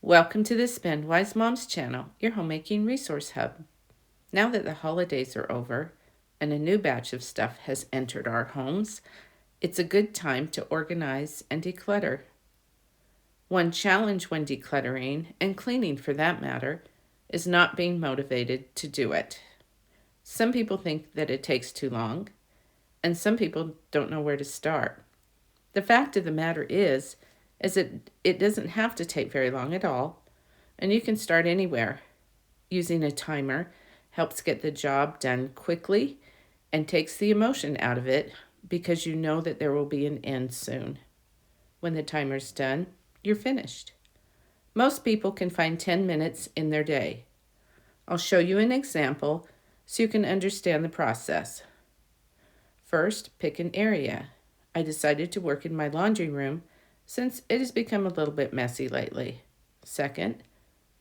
Welcome to the Spend Wise Moms channel, your homemaking resource hub. Now that the holidays are over and a new batch of stuff has entered our homes, it's a good time to organize and declutter. One challenge when decluttering, and cleaning for that matter, is not being motivated to do it. Some people think that it takes too long, and some people don't know where to start. The fact of the matter is it doesn't have to take very long at all, and you can start anywhere. Using a timer helps get the job done quickly and takes the emotion out of it because you know that there will be an end soon. When the timer's done, you're finished. Most people can find 10 minutes in their day. I'll show you an example so you can understand the process. First, pick an area. I decided to work in my laundry room since it has become a little bit messy lately. Second,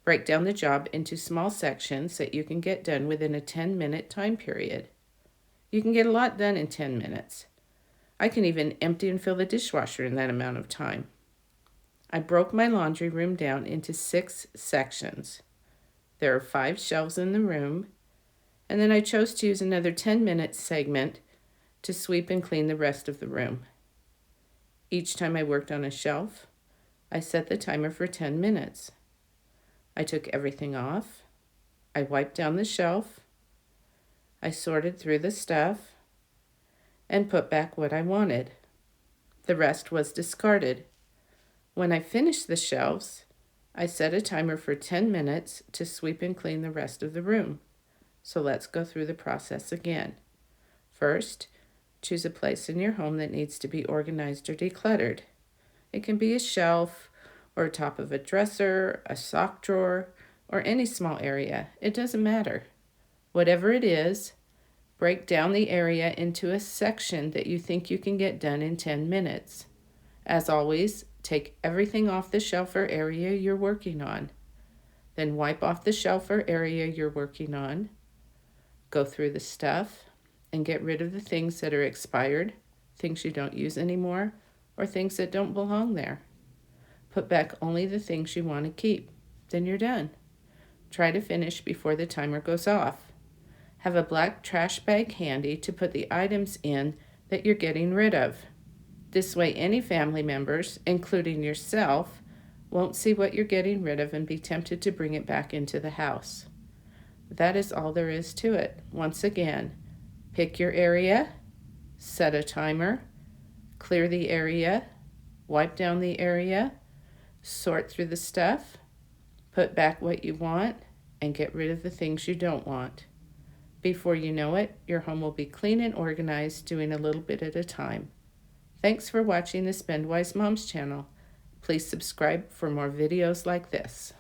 break down the job into small sections that you can get done within a 10-minute time period. You can get a lot done in 10 minutes. I can even empty and fill the dishwasher in that amount of time. I broke my laundry room down into 6 sections. There are 5 shelves in the room, and then I chose to use another 10-minute segment to sweep and clean the rest of the room. Each time I worked on a shelf, I set the timer for 10 minutes. I took everything off. I wiped down the shelf. I sorted through the stuff and put back what I wanted. The rest was discarded. When I finished the shelves, I set a timer for 10 minutes to sweep and clean the rest of the room. So let's go through the process again. First, choose a place in your home that needs to be organized or decluttered. It can be a shelf or top of a dresser, a sock drawer, or any small area. It doesn't matter. Whatever it is, break down the area into a section that you think you can get done in 10 minutes. As always, take everything off the shelf or area you're working on. Then wipe off the shelf or area you're working on. Go through the stuff and get rid of the things that are expired, things you don't use anymore, or things that don't belong there. Put back only the things you want to keep. Then you're done. Try to finish before the timer goes off. Have a black trash bag handy to put the items in that you're getting rid of. This way any family members, including yourself, won't see what you're getting rid of and be tempted to bring it back into the house. That is all there is to it. Once again, pick your area, set a timer, clear the area, wipe down the area, sort through the stuff, put back what you want, and get rid of the things you don't want. Before you know it, your home will be clean and organized, doing a little bit at a time. Thanks for watching the Spend Wise Moms channel. Please subscribe for more videos like this.